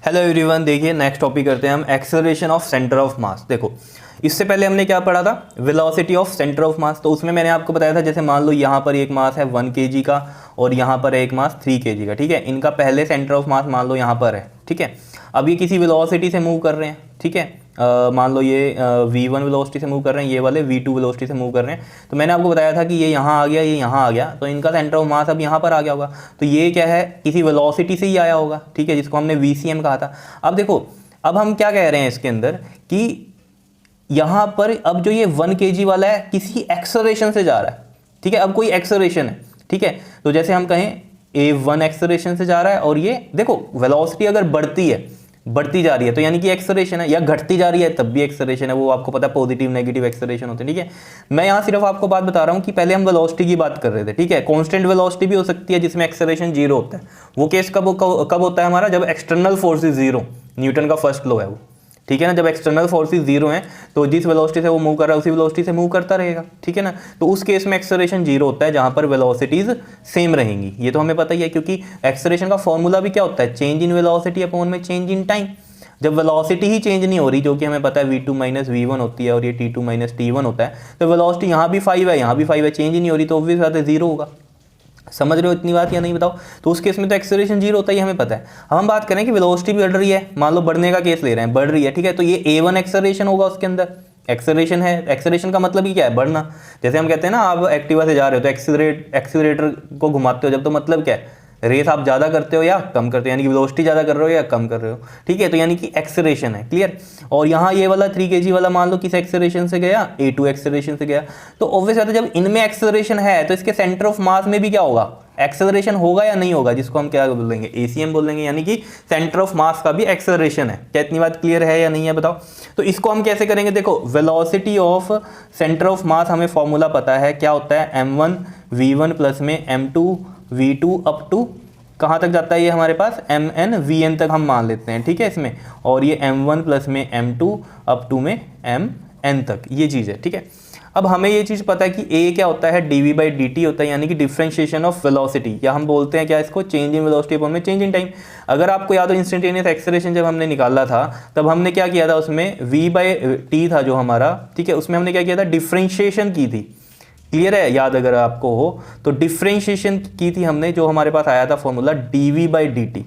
Hello everyone, देखिए next topic करते हैं हम एक्सेलरेशन ऑफ सेंटर ऑफ मास। देखो इससे पहले हमने क्या पढ़ा था, वेलोसिटी ऑफ सेंटर ऑफ मास। तो उसमें मैंने आपको बताया था जैसे मान लो यहाँ पर एक मास है 1 kg का और यहाँ पर एक मास 3 kg का। ठीक है, इनका पहले सेंटर ऑफ मास मान लो यहाँ पर है। ठीक है, अब ये किसी वेलोसिटी से मूव कर रहे हैं। ठीक है, मान लो ये v1 वेलोसिटी से मूव कर रहे हैं, ये वाले v2 वेलोसिटी से मूव कर रहे हैं। तो मैंने आपको बताया था कि ये यहाँ आ गया, ये यहाँ आ गया, तो इनका सेंटर ऑफ मास अब यहाँ पर आ गया होगा। तो ये क्या है, किसी वेलोसिटी से ही आया होगा। ठीक है, जिसको हमने vcm कहा था। अब देखो, अब हम क्या कह रहे हैं इसके अंदर कि यहाँ पर अब जो ये 1 kg वाला है किसी एक्सेलरेशन से जा रहा है। ठीक है, अब कोई एक्सेलरेशन है। ठीक है, तो जैसे हम कहें a1 एक्सेलरेशन से जा रहा है और ये देखो वेलोसिटी अगर बढ़ती है, बढ़ती जा रही है तो यानी कि एक्सेलरेशन है, या घटती जा रही है तब भी एक्सेलरेशन है। वो आपको पता है पॉजिटिव नेगेटिव एक्सेलरेशन होते हैं। ठीक है, मैं यहाँ सिर्फ आपको बात बता रहा हूँ कि पहले हम वेलोसिटी की बात कर रहे थे। ठीक है, कांस्टेंट वेलोसिटी भी हो सकती है जिसमें एक्सेलरेशन जीरो होता है। वो केस कब होता है हमारा, जब एक्सटर्नल फोर्सेस जीरो, न्यूटन का फर्स्ट लॉ है वो। ठीक है ना, जब एक्सटर्नल फोर्सेस जीरो हैं तो जिस वेलोसिटी से वो मूव कर रहा है उसी वेलोसिटी से मूव करता रहेगा। ठीक है ना, तो उस केस में एक्सेलरेशन जीरो होता है जहां पर वेलोसिटीज सेम रहेंगी। ये तो हमें पता ही है, क्योंकि एक्सेलरेशन का फॉर्मूला भी क्या होता है, चेंज इन वेलोसिटी अपॉन में चेंज इन टाइम। जब वेलोसिटी ही चेंज नहीं हो रही, जो कि हमें पता है v2 माइनस v1 होती है और ये t2 माइनस t1 होता है, तो वेलोसिटी यहाँ भी 5 है, यहाँ भी 5 है, चेंज ही नहीं हो रही, तो ऑब्वियस बात है जीरो होगा। समझ रहे हो इतनी बात या नहीं बताओ। तो उस केस में तो एक्सेलरेशन जीरो होता है, ये हमें पता है। अब हम बात करें कि वेलोसिटी भी बढ़ रही है, मान लो बढ़ने का केस ले रहे हैं, बढ़ रही है। ठीक है, तो ये a1 एक्सेलरेशन होगा, उसके अंदर एक्सेलरेशन है। एक्सेलरेशन का मतलब ही क्या है, बढ़ना। जैसे हम कहते हैं ना, आप एक्टिवा से जा रहे हो तो एक्सीलरेटर को घुमाते हो जब, तो मतलब क्या है, रेस आप ज़्यादा करते हो या कम करते हो, यानी कि वेलोसिटी ज़्यादा कर रहे हो या कम कर रहे हो। ठीक है, तो यानी कि एक्सेलरेशन है। क्लियर। और यहाँ ये वाला 3 kg वाला मान लो किस एक्सेलरेशन से गया, a2 एक्सेलरेशन से गया। तो ऑब्वियस बात है, जब इनमें एक्सेलरेशन है तो इसके सेंटर ऑफ मास में भी क्या होगा, एक्सेलरेशन होगा या नहीं होगा, जिसको हम क्या बोलेंगे, ACM बोलेंगे। यानी कि सेंटर ऑफ मास का भी एक्सेलरेशन है। क्या इतनी बात क्लियर है या नहीं है बताओ। तो इसको हम कैसे करेंगे, देखो वेलोसिटी ऑफ सेंटर ऑफ मास हमें फॉर्मूला पता है, क्या होता है, m1 v1 प्लस में m2 v2 अप टू कहाँ तक जाता है ये हमारे पास, mn vn तक हम मान लेते हैं। ठीक है, इसमें और ये m1 प्लस में m2 अप टू में mn तक, ये चीज़ है। ठीक है, अब हमें ये चीज़ पता है कि a क्या होता है, dv/dt होता है, यानी कि डिफरेंशिएशन ऑफ वेलोसिटी, या हम बोलते हैं क्या इसको, चेंज इन वेलोसिटी अपॉन में चेंज इन टाइम। अगर आपको याद हो इंस्टेंटेनियस एक्सेलरेशन जब हमने निकाला था तब हमने क्या किया था, उसमें v/t था जो हमारा। ठीक है, उसमें हमने क्या किया था, डिफरेंशिएशन की थी। क्लियर है, याद अगर आपको हो तो डिफरेंशिएशन की थी हमने, जो हमारे पास आया था फॉर्मूला dv/dt।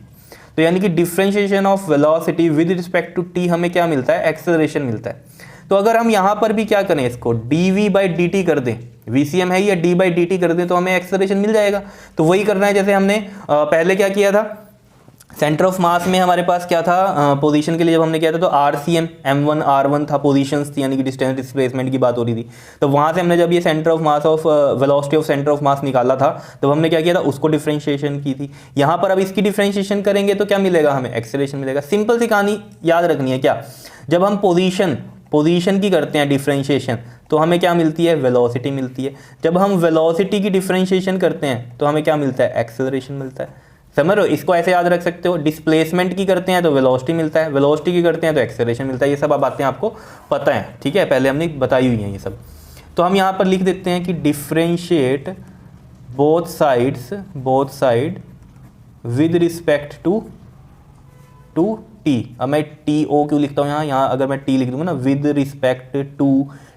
तो यानी कि differentiation of velocity with respect to t हमें क्या मिलता है, एक्सेलरेशन मिलता है। तो अगर हम यहाँ पर भी क्या करें, इसको dv/dt कर दें, vcm है या d/dt कर दें, तो हमें एक्सेलरेशन मिल जाएगा। तो वही करना है जैसे हमने पहले क्या किया था, सेंटर ऑफ मास में हमारे पास क्या था, पोजीशन के लिए जब हमने किया था तो RCM m1 r1 था, पोजीशंस थी, यानी कि डिस्टेंस डिस्प्लेसमेंट की बात हो रही थी। तो वहाँ से हमने जब ये centre of mass of velocity of centre of मास निकाला था तब हमने क्या किया था, उसको डिफरेंशिएशन की थी। यहाँ पर अब इसकी डिफरेंशिएशन करेंगे तो क्या मिलेगा, हमें एक्सेलरेशन मिलेगा। सिंपल सी कहानी याद रखनी है, क्या, जब हम पोजीशन की करते हैं डिफरेंशिएशन तो हमें क्या मिलती है, वेलोसिटी मिलती है। जब हम वेलोसिटी की डिफरेंशिएशन करते हैं तो हमें क्या मिलता है, एक्सेलरेशन मिलता है। समझ रहे हो, इसको ऐसे याद रख सकते हो। डिस्प्लेसमेंट की करते हैं तो वेलोसिटी मिलता है, वेलोसिटी की करते हैं तो एक्सेलरेशन मिलता है। ये सब बातें आपको पता है। ठीक है, पहले हमने बताई हुई हैं ये सब। तो हम यहाँ पर लिख देते हैं कि differentiate both side with respect to t। अब मैं TO क्यों लिखता हूँ यहाँ अगर मैं t लिख दूंगा ना, विद रिस्पेक्ट टू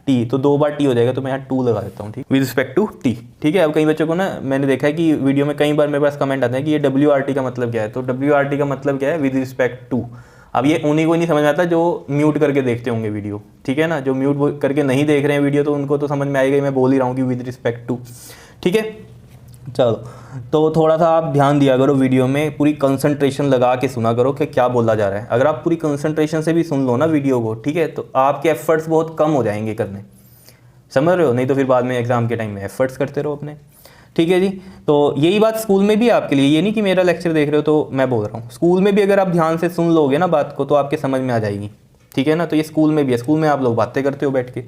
t, तो 2 बार t हो जाएगा, तो मैं यहाँ 2 लगा देता हूँ। ठीक, विद रिस्पेक्ट टू t। ठीक है, अब कई बच्चों को ना मैंने देखा है कि वीडियो में कई बार मेरे पास कमेंट आते हैं कि ये WRT का मतलब क्या है। तो WRT का मतलब क्या है, विद रिस्पेक्ट टू। अब ये उन्हीं को नहीं समझ में आता जो म्यूट करके देखते होंगे वीडियो। ठीक है ना, जो म्यूट करके नहीं देख रहे हैं वीडियो तो उनको तो समझ में आएगा, मैं बोल ही रहा हूँ कि विद रिस्पेक्ट टू। ठीक है, चलो, तो थोड़ा सा आप ध्यान दिया करो वीडियो में, पूरी कंसंट्रेशन लगा के सुना करो कि क्या बोला जा रहा है। अगर आप पूरी कंसंट्रेशन से भी सुन लो ना वीडियो को, ठीक है, तो आपके एफर्ट्स बहुत कम हो जाएंगे करने। समझ रहे हो, नहीं तो फिर बाद में एग्जाम के टाइम में एफर्ट्स करते रहो अपने। ठीक है जी, तो यही बात स्कूल में भी आपके लिए, ये नहीं कि मेरा लेक्चर देख रहे हो तो मैं बोल रहा हूँ, स्कूल में भी अगर आप ध्यान से सुन लोगे ना बात को तो आपके समझ में आ जाएगी। ठीक है ना, तो ये स्कूल में भी है, स्कूल में आप लोग बातें करते हो बैठ के।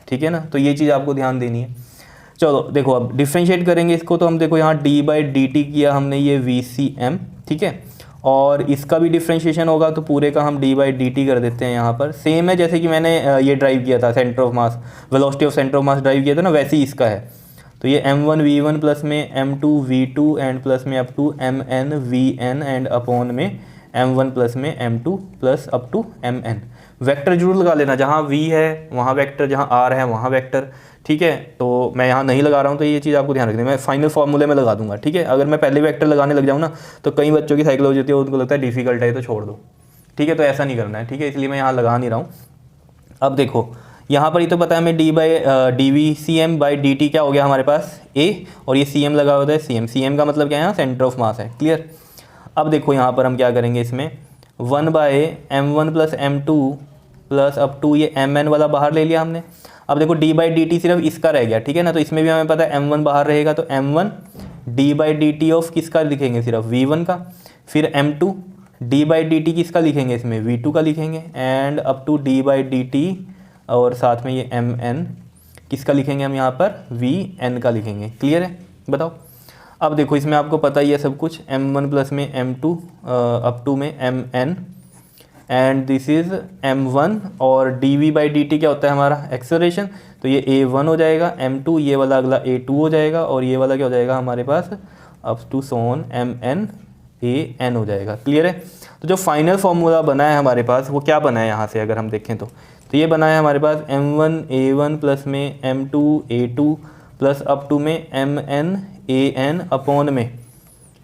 ठीक है ना, तो ये चीज़ आपको ध्यान देनी है। चलो देखो, अब डिफरेंशिएट करेंगे इसको, तो हम देखो यहाँ d/dt किया हमने, ये vcm। ठीक है, और इसका भी डिफरेंशिएशन होगा तो पूरे का हम d/dt कर देते हैं। यहाँ पर सेम है जैसे कि मैंने ये ड्राइव किया था, centre of mass, velocity of centre of mass drive किया था ना, वैसे ही इसका है। तो ये m1 v1 प्लस में m2 v2 एंड प्लस में up to mn vn and upon में m1 प्लस में m2 plus up to mn। Vector जरूर लगा लेना, जहाँ v है वहाँ वेक्टर, जहाँ r है वहाँ वेक्टर, ठीक है। तो मैं यहाँ नहीं लगा रहा हूँ, तो ये चीज़ आपको ध्यान रखनी है, मैं फाइनल फार्मूले में लगा दूंगा, ठीक है। अगर मैं पहले वेक्टर लगाने लग जाऊँ ना तो कई बच्चों की साइकोलॉजी होती है, उनको लगता है डिफिकल्ट है तो छोड़ दो, ठीक है। तो ऐसा नहीं करना है, ठीक है, इसलिए मैं यहाँ लगा नहीं रहा हूँ। अब देखो यहाँ पर ये तो पता है हमें d v c m by d t क्या हो गया हमारे पास a, और ये सी एम लगा होता है सी एम का मतलब क्या है, यहाँ सेंटर ऑफ मास है, क्लियर। अब देखो यहाँ पर हम क्या करेंगे, इसमें 1/m1 plus m2 plus up to ये mn वाला बाहर ले लिया हमने। अब देखो d बाई डी टी सिर्फ इसका रह गया, ठीक है ना। तो इसमें भी हमें पता है m1 बाहर रहेगा, तो m1 d by d T of किसका लिखेंगे, सिर्फ v1 का। फिर m2 d by d T किसका लिखेंगे, इसमें v2 का लिखेंगे, and up to d by d t और साथ में ये mn किसका लिखेंगे हम यहाँ पर, vn का लिखेंगे, क्लियर है। बताओ अब देखो इसमें आपको पता ही है सब कुछ, m1 प्लस में m2 अप टू में mn and this is m1, और dv बाई dt क्या होता है हमारा एक्सेलरेशन, तो ये a1 हो जाएगा, m2 ये वाला अगला a2 हो जाएगा, और ये वाला क्या हो जाएगा हमारे पास अप टू सोन mn an हो जाएगा, क्लियर है। तो जो फाइनल फार्मूला बना है हमारे पास वो क्या बना है यहाँ से अगर हम देखें तो ये बना है हमारे पास m1 a1 प्लस में m2 a2 plus up to में mn an अपॉन में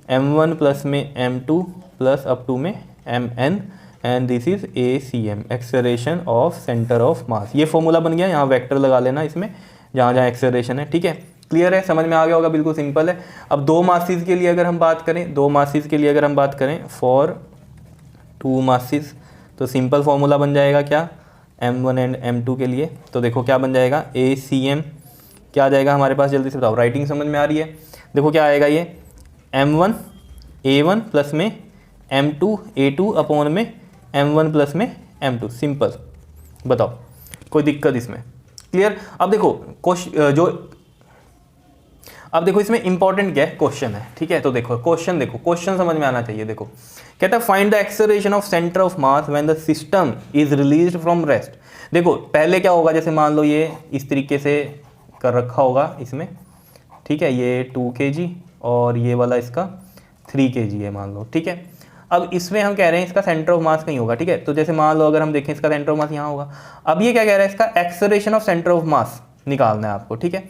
m1 प्लस में m2 प्लस अप टू में mn and this is acm acceleration of centre of mass. ये फॉर्मूला बन गया, यहाँ वेक्टर लगा लेना इसमें जहाँ जहाँ एक्सेलरेशन है, ठीक है, क्लियर है, समझ में आ गया होगा, बिल्कुल सिंपल है। अब दो मासेस के लिए अगर हम बात करें, फॉर टू मासेस, तो सिंपल फॉर्मूला बन जाएगा क्या, m1 एंड m2 के लिए। तो देखो क्या बन जाएगा, acm क्या आ जाएगा हमारे पास, जल्दी से बताओ, राइटिंग समझ में आ रही है। देखो क्या आएगा, ये m1 a1 प्लस में m2 a2 अपॉन में m1 प्लस में m2, सिंपल। बताओ कोई दिक्कत इसमें, क्लियर। अब देखो इसमें इंपॉर्टेंट क्या है, क्वेश्चन है, ठीक है। तो देखो क्वेश्चन समझ में आना चाहिए। देखो कहता है find the acceleration of centre of mass when the system is released from rest. देखो पहले क्या होगा, जैसे मान लो ये इस तरीके से कर रखा होगा इसमें, ठीक है, ये 2 kg और ये वाला इसका 3 kg है मान लो, ठीक है। अब इसमें हम कह रहे हैं इसका सेंटर ऑफ मास कहीं होगा, ठीक है। तो जैसे मान लो अगर हम देखें इसका सेंटर ऑफ मास यहाँ होगा। अब ये क्या कह रहा है, इसका एक्सेलरेशन ऑफ सेंटर ऑफ मास निकालना है आपको, ठीक है।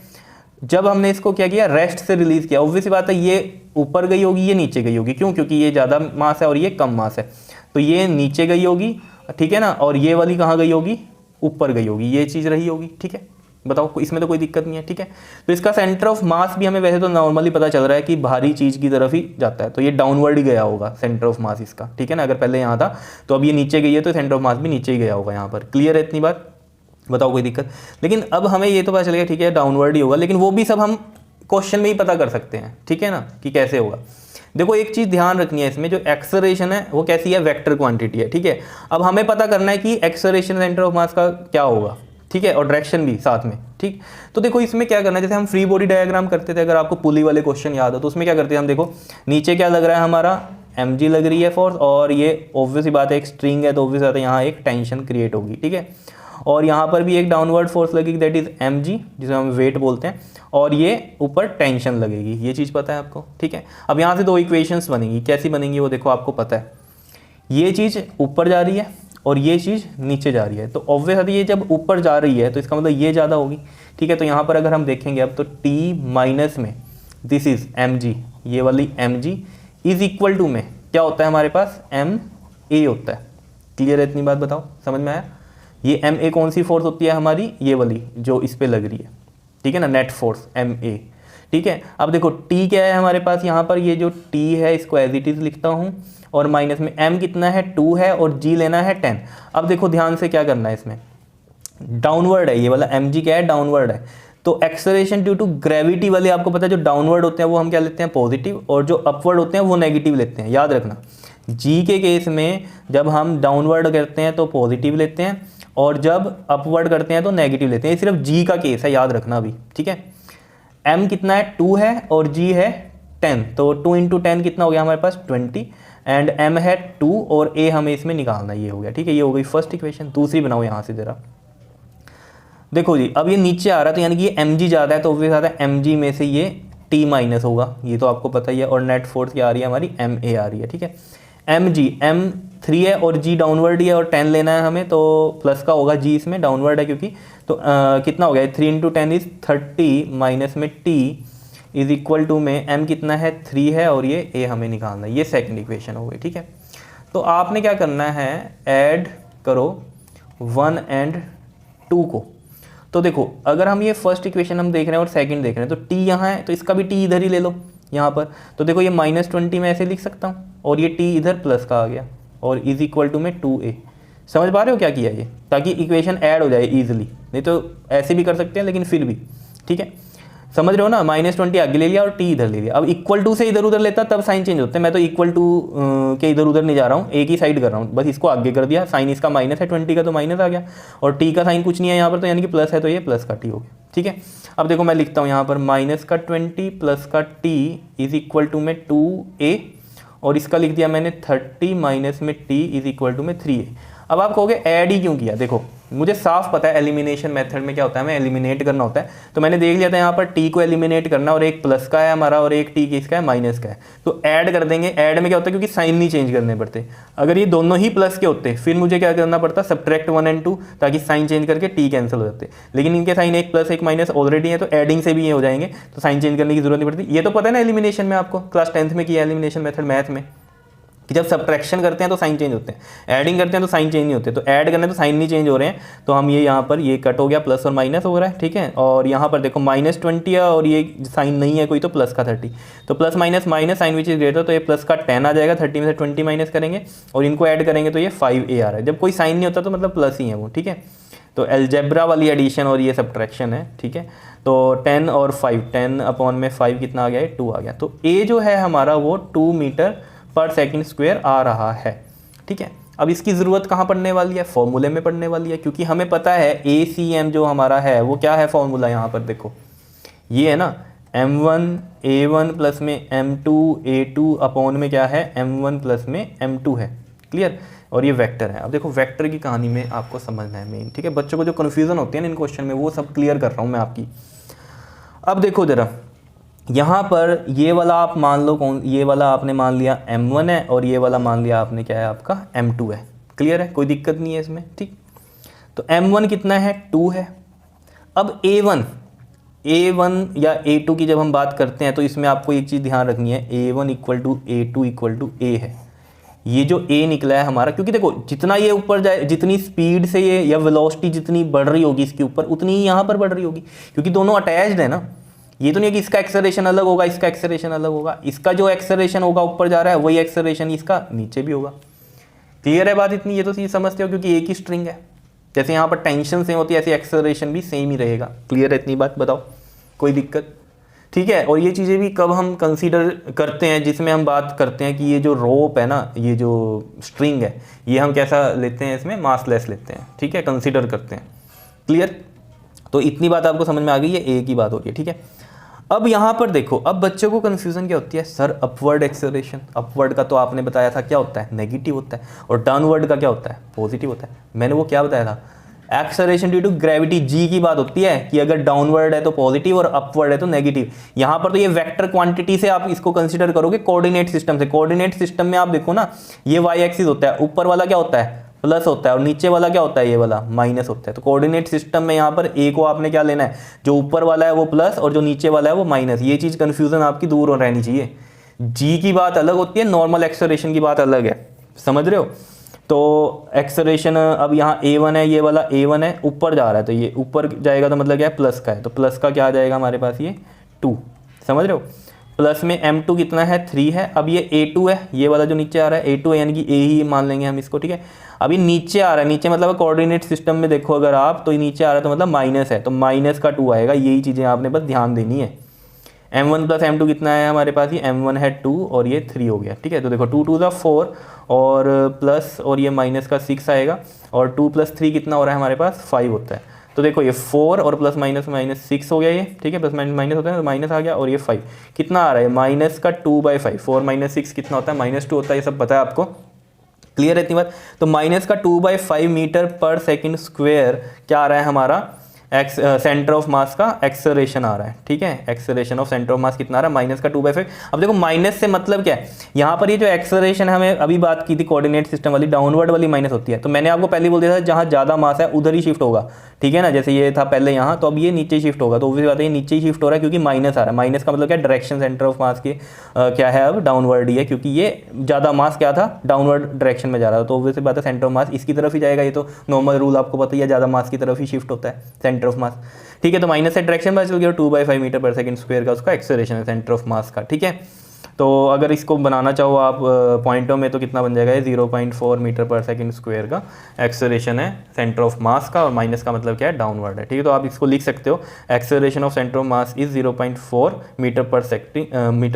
जब हमने इसको क्या किया, रेस्ट से रिलीज किया, ऑब्वियस बात है ये ऊपर गई होगी, ये नीचे गई होगी, क्यों, क्योंकि ये ज़्यादा मास है और ये कम मास है, तो ये नीचे गई होगी, ठीक है ना, और ये वाली कहाँ गई होगी, ऊपर गई होगी, ये चीज़ रही होगी, ठीक है। बताओ इसमें तो कोई दिक्कत नहीं है, ठीक है। तो इसका सेंटर ऑफ मास भी हमें वैसे तो नॉर्मली पता चल रहा है कि भारी चीज़ की तरफ ही जाता है, तो ये डाउनवर्ड ही गया होगा सेंटर ऑफ मास इसका, ठीक है ना। अगर पहले यहाँ था तो अब ये नीचे गई है, तो सेंटर ऑफ मास भी नीचे ही गया होगा यहाँ पर, क्लियर है इतनी बात। बताओ कोई दिक्कत। लेकिन अब हमें ये तो पता चल गया, ठीक है, डाउनवर्ड ही होगा, लेकिन वो भी सब हम क्वेश्चन में ही पता कर सकते हैं, ठीक है ना, कि कैसे होगा। देखो एक चीज़ ध्यान रखनी है इसमें, जो एक्सेलरेशन है वो कैसी है, वेक्टर क्वांटिटी है, ठीक है। अब हमें पता करना है कि एक्सेलरेशन सेंटर ऑफ मास का क्या होगा, ठीक है, और डायरेक्शन भी साथ में, ठीक। तो देखो इसमें क्या करना है, जैसे हम फ्री बॉडी डायग्राम करते थे, अगर आपको पुली वाले क्वेश्चन याद हो तो उसमें क्या करते हैं हम, देखो नीचे क्या लग रहा है हमारा, mg लग रही है फोर्स, और ये ऑब्वियस बात है एक स्ट्रिंग है, तो ऑब्वियस बात है यहाँ एक टेंशन क्रिएट होगी, ठीक है। और यहाँ पर भी एक डाउनवर्ड फोर्स लगेगी, दैट इज mg, जिसे हम वेट बोलते हैं, और ये ऊपर टेंशन लगेगी, ये चीज़ पता है आपको, ठीक है। अब यहाँ से दो इक्वेशंस बनेंगी, कैसी बनेंगी वो देखो आपको पता है, ये चीज़ ऊपर जा रही है और ये चीज़ नीचे जा रही है, तो ऑब्वियस ये जब ऊपर जा रही है तो इसका मतलब ये ज़्यादा होगी, ठीक है। तो यहाँ पर अगर हम देखेंगे अब, तो t माइनस में दिस इज mg, ये वाली mg इज इक्वल टू में क्या होता है हमारे पास, ma होता है, क्लियर है इतनी बात। बताओ समझ में आया। ये ma कौन सी फोर्स होती है हमारी, ये वाली जो इस पे लग रही है, ठीक है ना, नेट फोर्स ma, ठीक है। अब देखो t क्या है हमारे पास यहाँ पर, ये जो t है इसको एज इट इज लिखता हूँ, और माइनस में m कितना है 2 है, और g लेना है 10। अब देखो ध्यान से क्या करना है, इसमें डाउनवर्ड है, ये वाला mg क्या है, डाउनवर्ड है, तो एक्सेलरेशन ड्यू टू ग्रेविटी वाले आपको पता है जो डाउनवर्ड होते हैं वो हम क्या लेते हैं, पॉजिटिव, और जो अपवर्ड होते हैं वो नेगेटिव लेते हैं, याद रखना। g के केस में जब हम डाउनवर्ड करते हैं तो पॉजिटिव लेते हैं, और जब अपवर्ड करते हैं तो नेगेटिव लेते हैं, ये सिर्फ g का केस है, याद रखना अभी, ठीक है। m कितना है 2 है, और g है 10, तो 2 इंटू 10 कितना हो गया हमारे पास 20, एंड m है 2 और a हमें इसमें निकालना, ये हो गया, ठीक है। ये हो गई फर्स्ट इक्वेशन। दूसरी बनाओ यहाँ से जरा, देखो जी, अब ये नीचे आ रहा है तो यानी कि ये mg ज़्यादा है, तो ऑब्वियस आता है mg में से ये t माइनस होगा, ये तो आपको पता ही है, और नेट फोर्स क्या आ रही है हमारी, ma आ रही है, ठीक है। एम 3 है और जी डाउनवर्ड ही है और 10 लेना है हमें, तो प्लस का होगा जी, इसमें डाउनवर्ड है क्योंकि, तो कितना हो गया 3 इंटू 10 इज 30 माइनस में टी इज इक्वल टू में एम कितना है 3 है और ये ए हमें निकालना है। ये सेकंड इक्वेशन हो गई, ठीक है। तो आपने क्या करना है, ऐड करो 1 एंड 2 को। तो देखो अगर हम ये फर्स्ट इक्वेशन हम देख रहे हैं और सेकंड देख रहे हैं, तो टी यहाँ है तो इसका भी टी इधर ही ले लो यहाँ पर। तो देखो ये -20 मैं ऐसे लिख सकता हूँ और ये टी इधर प्लस का आ गया और इज इक्वल टू में 2a। समझ पा रहे हो क्या किया ये, ताकि इक्वेशन ऐड हो जाए ईजिली, नहीं तो ऐसे भी कर सकते हैं लेकिन फिर भी, ठीक है। समझ रहे हो ना, -20 आगे ले लिया और टी इधर ले लिया। अब इक्वल टू से इधर उधर लेता तब साइन चेंज होते हैं, मैं तो इक्वल टू के इधर उधर नहीं जा रहा हूँ, एक ही साइड कर रहा हूँ, बस इसको आगे कर दिया। साइन इसका माइनस है 20 का तो माइनस आ गया और टी का साइन कुछ नहीं है यहाँ पर, तो यानी कि प्लस है तो ये प्लस का टी हो गया, ठीक है। अब देखो मैं लिखता हूँ यहाँ पर -20 प्लस का टी इज इक्वल टू में 2a और इसका लिख दिया मैंने 30 माइनस में टी इज इक्वल टू में 3a। अब आप कहोगे ऐड ही क्यों किया, देखो मुझे साफ पता है एलिमिनेशन मेथड में क्या होता है, हमें एलिमिनेट करना होता है। तो मैंने देख लिया था यहाँ पर टी को एलिमिनेट करना और एक प्लस का है हमारा और एक टी किसका है माइनस का है, तो ऐड कर देंगे। ऐड में क्या होता है, क्योंकि साइन नहीं चेंज करने पड़ते। अगर ये दोनों ही प्लस के होते फिर मुझे क्या करना पड़ता, सब्ट्रैक्ट 1 एंड 2, ताकि साइन चेंज करके टी कैंसिल हो जाते। लेकिन इनके साइन एक प्लस एक माइनस ऑलरेडी है, तो एडिंग से भी ये हो जाएंगे, तो साइन चेंज करने की जरूरत नहीं पड़ती। ये तो पता है ना एलिमिनेशन में, आपको क्लास 10th में किया एलिमिनेशन मेथड मैथ में, कि जब सब्ट्रैक्शन करते हैं तो साइन चेंज होते हैं, ऐडिंग करते हैं तो साइन चेंज नहीं होते। तो ऐड करने तो साइन नहीं चेंज हो रहे हैं, तो हम ये यहाँ पर ये कट हो गया, प्लस और माइनस हो रहा है, ठीक है। और यहाँ पर देखो -20 है और ये साइन नहीं है कोई, तो प्लस का 30, तो plus minus minus sign which is greater, तो ये प्लस का 10 आ जाएगा, 30 में से 20 माइनस करेंगे और इनको ऐड करेंगे तो ये 5a आ रहा है। जब कोई साइन नहीं होता तो मतलब प्लस ही है वो, ठीक है। तो एलजेब्रा वाली एडिशन और ये सब्ट्रैक्शन है, ठीक है। तो 10 और 5, 10 अपॉन में 5 कितना आ गया, 2 आ गया। तो a जो है हमारा वो 2 मीटर पर सेकंड स्क्वायर आ रहा है, ठीक है। अब इसकी ज़रूरत कहाँ पड़ने वाली है, फॉर्मूले में पड़ने वाली है, क्योंकि हमें पता है ACM जो हमारा है वो क्या है फॉर्मूला, यहाँ पर देखो ये है ना m1 a1 प्लस में m2 a2 अपॉन में क्या है m1 प्लस में m2 है, क्लियर। और ये वेक्टर है। अब देखो वेक्टर की कहानी में आपको समझना है मेन, ठीक है। बच्चों को जो कन्फ्यूज़न होती है ना इन क्वेश्चन में, वो सब क्लियर कर रहा हूँ मैं आपकी। अब देखो ज़रा यहाँ पर ये वाला आप मान लो कौन, ये वाला आपने मान लिया m1 है और ये वाला मान लिया आपने क्या है आपका m2 है, क्लियर है, कोई दिक्कत नहीं है इसमें, ठीक। तो m1 कितना है 2 है। अब a1 या a2 की जब हम बात करते हैं तो इसमें आपको एक चीज़ ध्यान रखनी है, a1 equal to a2 equal to a है। ये जो a निकला है हमारा, क्योंकि देखो जितना ये ऊपर जाए, जितनी स्पीड से ये या वेलोसिटी जितनी बढ़ रही होगी इसके ऊपर, उतनी ही यहाँ पर बढ़ रही होगी, क्योंकि दोनों अटैच्ड है ना। ये तो नहीं है कि इसका एक्सेलरेशन अलग होगा इसका एक्सेलरेशन अलग होगा, इसका जो एक्सेलरेशन होगा ऊपर जा रहा है वही एक्सेलरेशन इसका नीचे भी होगा। क्लियर है बात इतनी, ये तो समझते हो, क्योंकि एक ही स्ट्रिंग है, जैसे यहाँ पर टेंशन सेम होती है ऐसे एक्सेलरेशन भी सेम ही रहेगा। क्लियर है इतनी बात, बताओ कोई दिक्कत, ठीक है। और ये चीज़ें भी कब हम कंसीडर करते हैं, जिसमें हम बात करते हैं कि ये जो रोप है ना, ये जो स्ट्रिंग है, ये हम कैसा लेते हैं, इसमें मासलेस लेते हैं, ठीक है, कंसीडर करते हैं। क्लियर, तो इतनी बात आपको समझ में आ गई है, एक ही बात हो रही है, ठीक है। अब यहाँ पर देखो, अब बच्चों को कन्फ्यूजन क्या होती है, सर अपवर्ड एक्सेलरेशन, अपवर्ड का तो आपने बताया था क्या होता है, नेगेटिव होता है, और डाउनवर्ड का क्या होता है, पॉजिटिव होता है। मैंने वो क्या बताया था, acceleration due to gravity G की बात होती है कि अगर डाउनवर्ड है तो पॉजिटिव और अपवर्ड है तो नेगेटिव। यहाँ पर तो ये वेक्टर क्वांटिटी से आप इसको कंसीडर करोगे, कोऑर्डिनेट सिस्टम से। कोऑर्डिनेट सिस्टम में आप देखो ना, ये वाई एक्सिस होता है, ऊपर वाला क्या होता है प्लस होता है और नीचे वाला क्या होता है, ये वाला माइनस होता है। तो कोऑर्डिनेट सिस्टम में यहाँ पर ए को आपने क्या लेना है, जो ऊपर वाला है वो प्लस और जो नीचे वाला है वो माइनस। ये चीज़ कन्फ्यूजन आपकी दूर हो रहनी चाहिए। जी की बात अलग होती है, नॉर्मल एक्सेलरेशन की बात अलग है, समझ रहे हो। तो एक्सेलरेशन अब यहाँ a1 है, ये वाला a1 है, ऊपर जा रहा है, तो ये ऊपर जाएगा तो मतलब क्या है प्लस का है, तो प्लस का क्या आ जाएगा हमारे पास, ये 2, समझ रहे हो। प्लस में m2 कितना है 3 है। अब ये a2 है, ये वाला जो नीचे आ रहा है a2 है, यानी कि a ही मान लेंगे हम इसको, ठीक है। अभी नीचे आ रहा है, नीचे मतलब कोऑर्डिनेट सिस्टम में देखो अगर आप, तो नीचे आ रहा है तो मतलब माइनस है, तो माइनस का 2 आएगा। यही चीज़ें आपने बस ध्यान देनी है। m1 प्लस m2 कितना है हमारे पास, ये m1 है 2 और ये 3 हो गया, ठीक है। तो देखो 2 2 4 और प्लस और ये माइनस का 6 आएगा, और 2 + 3 कितना हो रहा है हमारे पास 5 होता है। तो देखो ये 4 और प्लस माइनस माइनस 6 हो गया ये, ठीक है, प्लस माइनस माइनस होता है तो माइनस आ गया, और ये 5 कितना आ रहा है माइनस का 2/5, 4 - 6 कितना होता है -2 होता है, ये सब पता है आपको। क्लियर है इतनी बात। तो माइनस का 2/5 मीटर पर सेकंड स्क्वायर क्या आ रहा है हमारा, सेंटर ऑफ मास का एक्सेलरेशन आ रहा है, ठीक है। एक्सेलरेशन ऑफ सेंटर ऑफ मास कितना आ रहा है, माइनस का 2/5। अब देखो माइनस से मतलब क्या है, यहाँ पर ये जो एक्सेलरेशन है, हमें अभी बात की थी कोऑर्डिनेट सिस्टम वाली, डाउनवर्ड वाली माइनस होती है। तो मैंने आपको पहले बोल दिया था जहाँ ज़्यादा मास है उधर ही शिफ्ट होगा, ठीक है ना। जैसे ये था पहले यहाँ, तो अब ये नीचे शिफ्ट होगा, तो ऑब्वियस बात है ये नीचे ही शिफ्ट हो रहा है क्योंकि माइनस आ रहा है। माइनस का मतलब क्या, डायरेक्शन सेंटर ऑफ मास की क्या है अब डाउनवर्ड ही है, क्योंकि ये ज़्यादा मास क्या था, डाउनवर्ड डायरेक्शन में जा रहा था। तो ऑब्वियस बात है सेंटर ऑफ मास इसकी तरफ ही जाएगा, ये तो नॉर्मल रूल आपको पता ही है, ज़्यादा मास की तरफ ही शिफ्ट होता है सेंटर ऑफ मास, ठीक है। तो माइनस से डायरेक्शन में चल गया, 2/5 मीटर पर सेकंड स्क्वायर का उसका एक्सेलरेशन है सेंटर ऑफ मास का, ठीक है। तो अगर इसको बनाना चाहो आप पॉइंटों में तो कितना बन जाएगा, 0.4 मीटर पर सेकंड स्क्वायर का एक्सेलरेशन है सेंटर ऑफ मास का, और माइनस का मतलब क्या है, डाउनवर्ड है, ठीक है। तो आप इसको लिख सकते हो, acceleration of centre of mass is 0.4 metre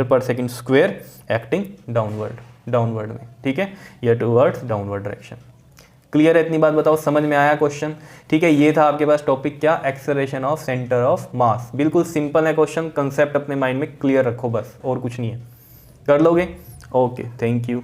पर सेकंड स्क्वायर एक्टिंग डाउनवर्ड में, ठीक है, या टूवर्ड्स डाउनवर्ड डायरेक्शन। क्लियर है इतनी बात, बताओ समझ में आया क्वेश्चन, ठीक है। ये था आपके पास टॉपिक क्या, एक्सेलरेशन ऑफ सेंटर ऑफ मास। बिल्कुल सिंपल है क्वेश्चन, कंसेप्ट अपने माइंड में क्लियर रखो बस, और कुछ नहीं है, कर लोगे। Okay, thank you.